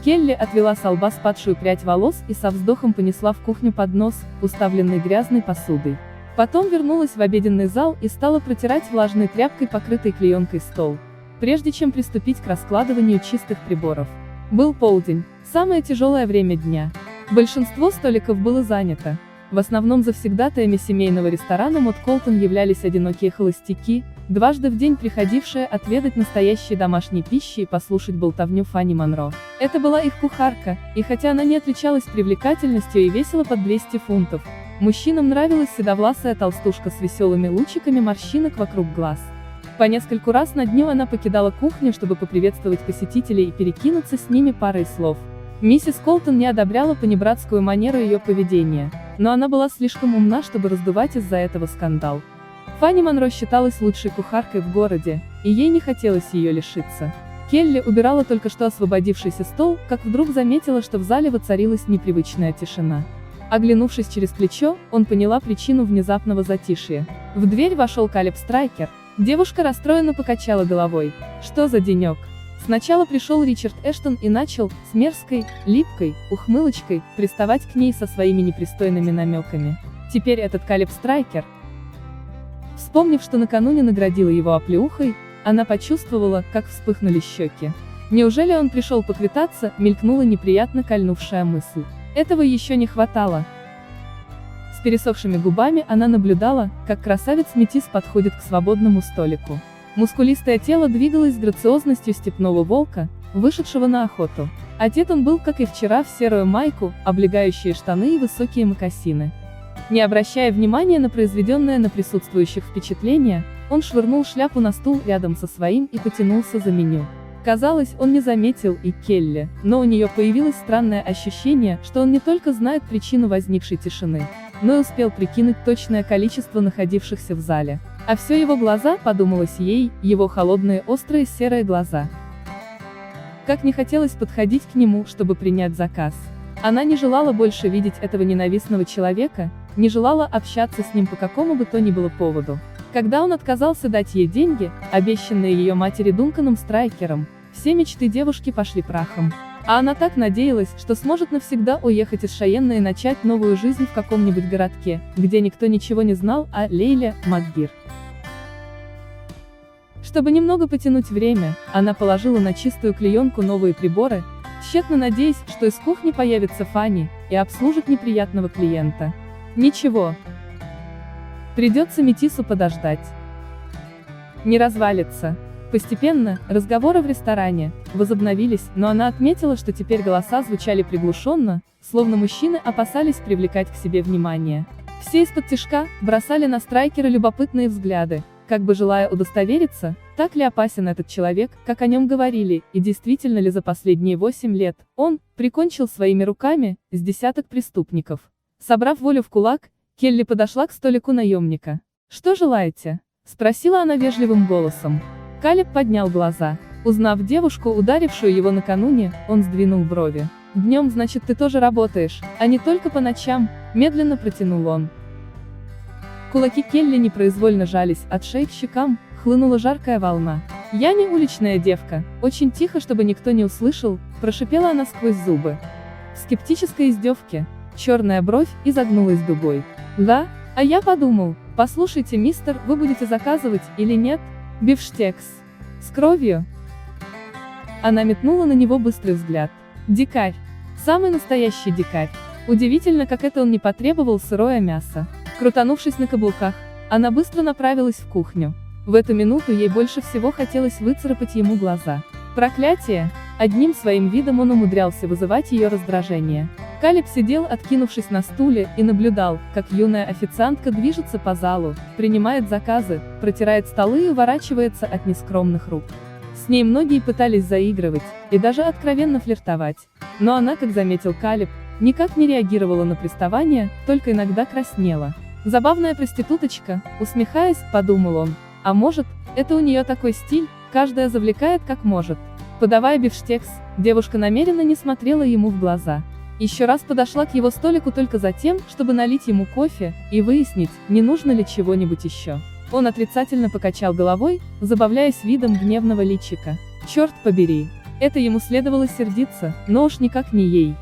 Келли отвела со лба спадшую прядь волос и со вздохом понесла в кухню поднос, уставленный грязной посудой. Потом вернулась в обеденный зал и стала протирать влажной тряпкой покрытый клеенкой стол, прежде чем приступить к раскладыванию чистых приборов. Был полдень, самое тяжелое время дня. Большинство столиков было занято. В основном завсегдатаями семейного ресторана Мод Колтон являлись одинокие холостяки, дважды в день приходившие отведать настоящей домашней пищи и послушать болтовню Фанни Монро. Это была их кухарка, и хотя она не отличалась привлекательностью и весила под 200 фунтов, мужчинам нравилась седовласая толстушка с веселыми лучиками морщинок вокруг глаз. По нескольку раз на дню она покидала кухню, чтобы поприветствовать посетителей и перекинуться с ними парой слов. Миссис Колтон не одобряла понебратскую манеру ее поведения, но она была слишком умна, чтобы раздувать из-за этого скандал. Фанни Монро считалась лучшей кухаркой в городе, и ей не хотелось ее лишиться. Келли убирала только что освободившийся стол, как вдруг заметила, что в зале воцарилась непривычная тишина. Оглянувшись через плечо, он поняла причину внезапного затишья. В дверь вошел Калеб Страйкер. Девушка расстроенно покачала головой. Что за денек? Сначала пришел Ричард Эштон и начал, с мерзкой, липкой, ухмылочкой, приставать к ней со своими непристойными намеками. Теперь этот Калеб Страйкер. Вспомнив, что накануне наградила его оплеухой, она почувствовала, как вспыхнули щеки. Неужели он пришел поквитаться, мелькнула неприятно кольнувшая мысль. Этого еще не хватало. С пересохшими губами она наблюдала, как красавец-метис подходит к свободному столику. Мускулистое тело двигалось с грациозностью степного волка, вышедшего на охоту. Одет он был, как и вчера, в серую майку, облегающие штаны и высокие мокасины. Не обращая внимания на произведенное на присутствующих впечатление, он швырнул шляпу на стул рядом со своим и потянулся за меню. Казалось, он не заметил и Келли, но у нее появилось странное ощущение, что он не только знает причину возникшей тишины, но и успел прикинуть точное количество находившихся в зале. А все его глаза, подумалось ей, его холодные острые серые глаза. Как не хотелось подходить к нему, чтобы принять заказ. Она не желала больше видеть этого ненавистного человека, не желала общаться с ним по какому бы то ни было поводу. Когда он отказался дать ей деньги, обещанные ее матери Дунканом Страйкером, все мечты девушки пошли прахом. А она так надеялась, что сможет навсегда уехать из Шайенна и начать новую жизнь в каком-нибудь городке, где никто ничего не знал о Лейле Макгир. Чтобы немного потянуть время, она положила на чистую клеенку новые приборы, тщетно надеясь, что из кухни появится Фанни и обслужит неприятного клиента. Ничего. Придется метису подождать. Не развалится. Постепенно, разговоры в ресторане возобновились, но она отметила, что теперь голоса звучали приглушенно, словно мужчины опасались привлекать к себе внимание. Все из-под бросали на Страйкера любопытные взгляды, как бы желая удостовериться, так ли опасен этот человек, как о нем говорили, и действительно ли за последние 8 лет он прикончил своими руками с десяток преступников. Собрав волю в кулак, Келли подошла к столику наемника. «Что желаете?» — спросила она вежливым голосом. Калеб поднял глаза. Узнав девушку, ударившую его накануне, он сдвинул брови. «Днем, значит, ты тоже работаешь, а не только по ночам», — медленно протянул он. Кулаки Келли непроизвольно жались, от шеи к щекам хлынула жаркая волна. «Я не уличная девка», — очень тихо, чтобы никто не услышал, прошипела она сквозь зубы. В скептической издевке черная бровь изогнулась дугой. «Да? А я подумал, послушайте, мистер, вы будете заказывать, или нет? Бифштекс. С кровью?» Она метнула на него быстрый взгляд. Дикарь. Самый настоящий дикарь. Удивительно, как это он не потребовал сырое мясо. Крутанувшись на каблуках, она быстро направилась в кухню. В эту минуту ей больше всего хотелось выцарапать ему глаза. Проклятие! Одним своим видом он умудрялся вызывать ее раздражение. Калеб сидел, откинувшись на стуле, и наблюдал, как юная официантка движется по залу, принимает заказы, протирает столы и уворачивается от нескромных рук. С ней многие пытались заигрывать, и даже откровенно флиртовать. Но она, как заметил Калеб, никак не реагировала на приставания, только иногда краснела. «Забавная проституточка», усмехаясь, подумал он. А может, это у нее такой стиль, каждая завлекает как может. Подавая бифштекс, девушка намеренно не смотрела ему в глаза. Еще раз подошла к его столику только за тем, чтобы налить ему кофе и выяснить, не нужно ли чего-нибудь еще. Он отрицательно покачал головой, забавляясь видом гневного личика. «Черт побери! Это ему следовало сердиться, но уж никак не ей.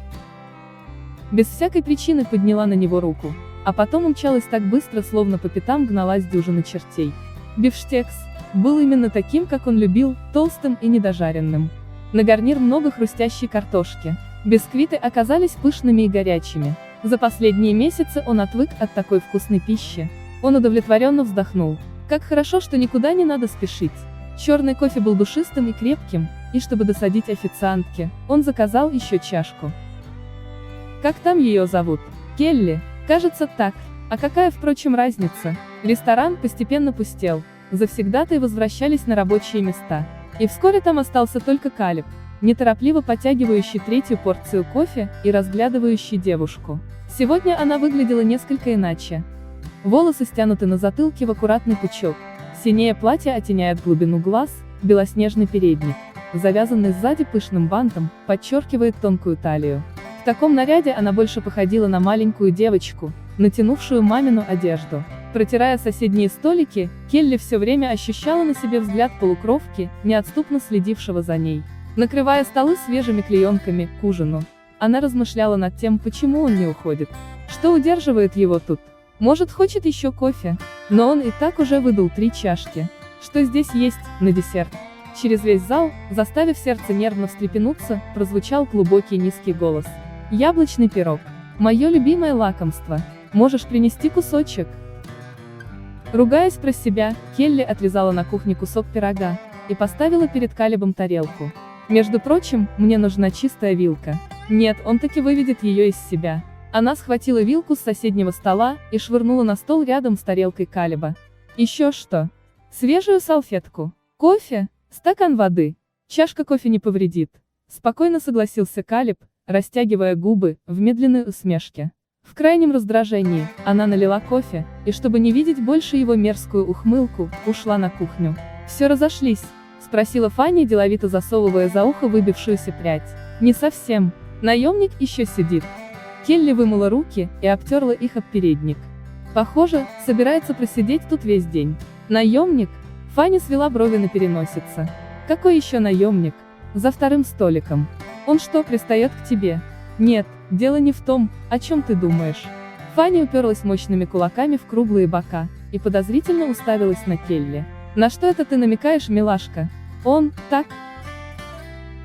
Без всякой причины подняла на него руку, а потом умчалась так быстро, словно по пятам гналась дюжина чертей. Бифштекс был именно таким, как он любил, толстым и недожаренным. На гарнир много хрустящей картошки. Бисквиты оказались пышными и горячими. За последние месяцы он отвык от такой вкусной пищи. Он удовлетворенно вздохнул. Как хорошо, что никуда не надо спешить. Черный кофе был душистым и крепким, и чтобы досадить официантке, он заказал еще чашку. Как там ее зовут? Келли? Кажется, так. А какая, впрочем, разница? Ресторан постепенно пустел. Завсегдатаи возвращались на рабочие места. И вскоре там остался только Калеб, неторопливо потягивающий третью порцию кофе и разглядывающий девушку. Сегодня она выглядела несколько иначе. Волосы стянуты на затылке в аккуратный пучок. Синее платье оттеняет глубину глаз, белоснежный передник, завязанный сзади пышным бантом, подчеркивает тонкую талию. В таком наряде она больше походила на маленькую девочку, натянувшую мамину одежду. Протирая соседние столики, Келли все время ощущала на себе взгляд полукровки, неотступно следившего за ней. Накрывая столы свежими клеенками к ужину, она размышляла над тем, почему он не уходит. Что удерживает его тут? Может, хочет еще кофе? Но он и так уже выдал 3 чашки. Что здесь есть на десерт? Через весь зал, заставив сердце нервно встрепенуться, прозвучал глубокий низкий голос. Яблочный пирог. Мое любимое лакомство. Можешь принести кусочек? Ругаясь про себя, Келли отрезала на кухне кусок пирога и поставила перед Калебом тарелку. Между прочим, мне нужна чистая вилка. Нет, он таки выведет ее из себя. Она схватила вилку с соседнего стола и швырнула на стол рядом с тарелкой Калеба. Еще что? Свежую салфетку. Кофе? Стакан воды. Чашка кофе не повредит. Спокойно согласился Калеб, растягивая губы в медленной усмешке. В крайнем раздражении, она налила кофе, и чтобы не видеть больше его мерзкую ухмылку, ушла на кухню. «Все разошлись?» — спросила Фанни, деловито засовывая за ухо выбившуюся прядь. «Не совсем. Наемник еще сидит». Келли вымыла руки и обтерла их об передник. Похоже, собирается просидеть тут весь день. «Наемник?» — Фанни свела брови на переносице. «Какой еще наемник? За вторым столиком. Он что, пристает к тебе?» «Нет, дело не в том, о чем ты думаешь». Фанни уперлась мощными кулаками в круглые бока и подозрительно уставилась на Келли. «На что это ты намекаешь, милашка? Он, так?»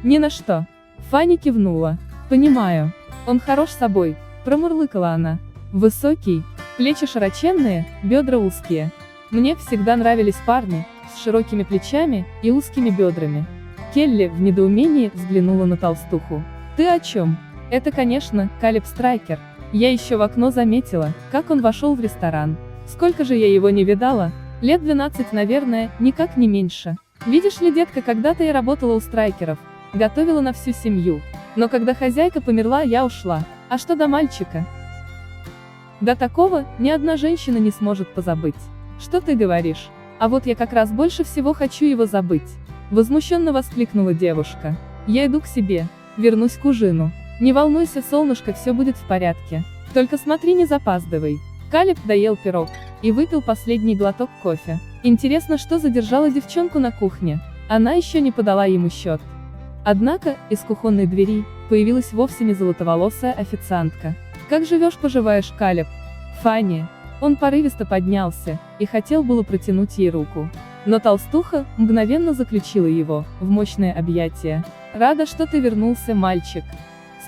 «Ни на что». Фанни кивнула. «Понимаю. Он хорош собой», — промурлыкала она. «Высокий, плечи широченные, бедра узкие. Мне всегда нравились парни с широкими плечами и узкими бедрами». Келли в недоумении взглянула на толстуху. «Ты о чем?» «Это, конечно, Калеб Страйкер. Я еще в окно заметила, как он вошел в ресторан. Сколько же я его не видала? Лет 12, наверное, никак не меньше. Видишь ли, детка, когда-то я работала у Страйкеров, готовила на всю семью. Но когда хозяйка померла, я ушла. А что до мальчика? До такого ни одна женщина не сможет позабыть». «Что ты говоришь? А вот я как раз больше всего хочу его забыть», — возмущенно воскликнула девушка. «Я иду к себе, вернусь к ужину. Не волнуйся, солнышко, все будет в порядке. Только смотри, не запаздывай». Калеб доел пирог и выпил последний глоток кофе. Интересно, что задержало девчонку на кухне. Она еще не подала ему счет. Однако, из кухонной двери появилась вовсе не золотоволосая официантка. «Как живешь-поживаешь, Калеб?» «Фанни». Он порывисто поднялся и хотел было протянуть ей руку. Но толстуха мгновенно заключила его в мощное объятие. «Рада, что ты вернулся, мальчик».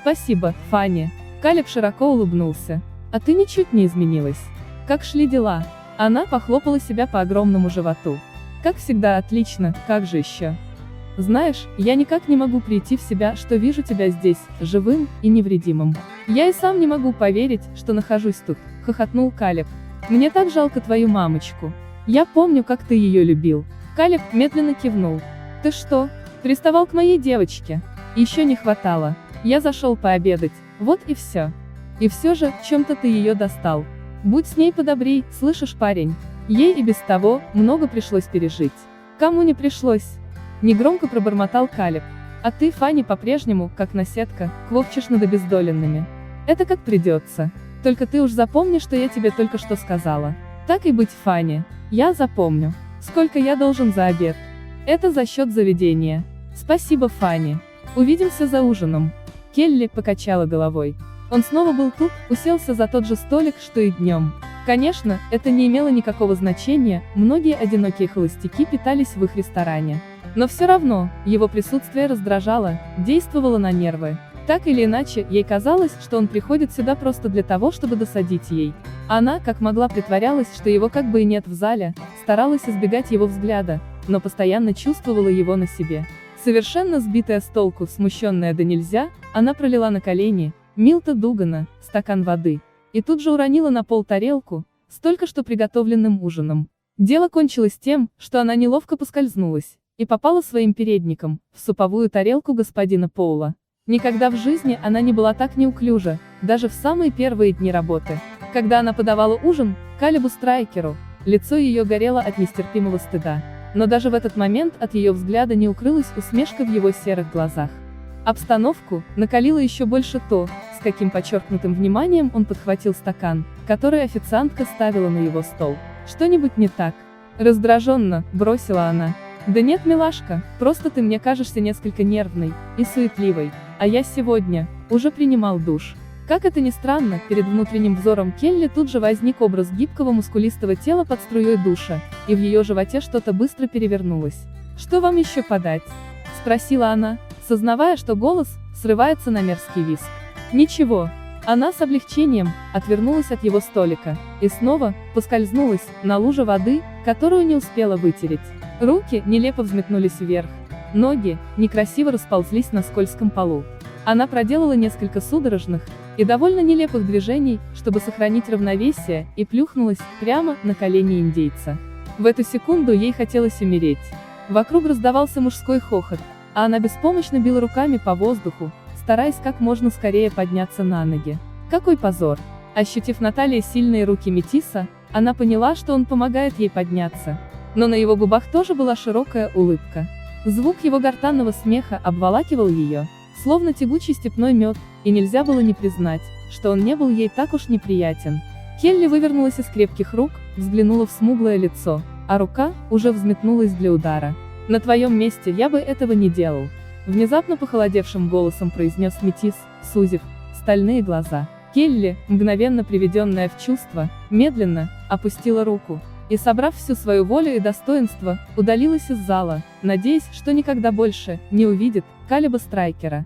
«Спасибо, Фанни». Калеб широко улыбнулся. «А ты ничуть не изменилась. Как шли дела?» Она похлопала себя по огромному животу. «Как всегда, отлично, как же еще?» «Знаешь, я никак не могу прийти в себя, что вижу тебя здесь, живым и невредимым. Я и сам не могу поверить, что нахожусь тут», — хохотнул Калеб. «Мне так жалко твою мамочку. Я помню, как ты ее любил». Калеб медленно кивнул. «Ты что, приставал к моей девочке?» «Еще не хватало. Я зашел пообедать, вот и все». «И все же, чем-то ты ее достал. Будь с ней подобрей, слышишь, парень? Ей и без того много пришлось пережить». «Кому не пришлось?» Негромко пробормотал Калеб. «А ты, Фанни, по-прежнему, как наседка, квохчешь над обездоленными. Это как придется. Только ты уж запомни, что я тебе только что сказала». «Так и быть, Фанни. Я запомню. Сколько я должен за обед?» «Это за счет заведения». «Спасибо, Фанни». Увидимся за ужином. Келли покачала головой. Он снова был тут, уселся за тот же столик, что и днем. Конечно, это не имело никакого значения, многие одинокие холостяки питались в их ресторане. Но все равно, его присутствие раздражало, действовало на нервы. Так или иначе, ей казалось, что он приходит сюда просто для того, чтобы досадить ей. Она, как могла, притворялась, что его как бы и нет в зале, старалась избегать его взгляда, но постоянно чувствовала его на себе. Совершенно сбитая с толку, смущенная до нельзя, она пролила на колени Милта Дугана стакан воды. И тут же уронила на пол тарелку, с только что приготовленным ужином. Дело кончилось тем, что она неловко поскользнулась, и попала своим передником, в суповую тарелку господина Поула. Никогда в жизни она не была так неуклюжа, даже в самые первые дни работы. Когда она подавала ужин Калебу Страйкеру, лицо ее горело от нестерпимого стыда. Но даже в этот момент от ее взгляда не укрылась усмешка в его серых глазах. Обстановку накалило еще больше то, с каким подчеркнутым вниманием он подхватил стакан, который официантка ставила на его стол. «Что-нибудь не так?» Раздраженно бросила она. «Да нет, милашка, просто ты мне кажешься несколько нервной и суетливой, а я сегодня уже принимал душ». Как это ни странно, перед внутренним взором Келли тут же возник образ гибкого мускулистого тела под струей душа, и в ее животе что-то быстро перевернулось. «Что вам еще подать?» — спросила она, сознавая, что голос срывается на мерзкий визг. «Ничего». Она с облегчением отвернулась от его столика и снова поскользнулась на луже воды, которую не успела вытереть. Руки нелепо взметнулись вверх, ноги некрасиво расползлись на скользком полу. Она проделала несколько судорожных и довольно нелепых движений, чтобы сохранить равновесие, и плюхнулась прямо на колени индейца. В эту секунду ей хотелось умереть. Вокруг раздавался мужской хохот, а она беспомощно била руками по воздуху, стараясь как можно скорее подняться на ноги. Какой позор! Ощутив на талии сильные руки метиса, она поняла, что он помогает ей подняться. Но на его губах тоже была широкая улыбка. Звук его гортанного смеха обволакивал ее, словно тягучий степной мед, и нельзя было не признать, что он не был ей так уж неприятен. Келли вывернулась из крепких рук, взглянула в смуглое лицо, а рука уже взметнулась для удара. «На твоем месте я бы этого не делал», — внезапно похолодевшим голосом произнес метис, сузив стальные глаза. Келли, мгновенно приведенная в чувство, медленно опустила руку и, собрав всю свою волю и достоинство, удалилась из зала, надеясь, что никогда больше не увидит Калеба Страйкера.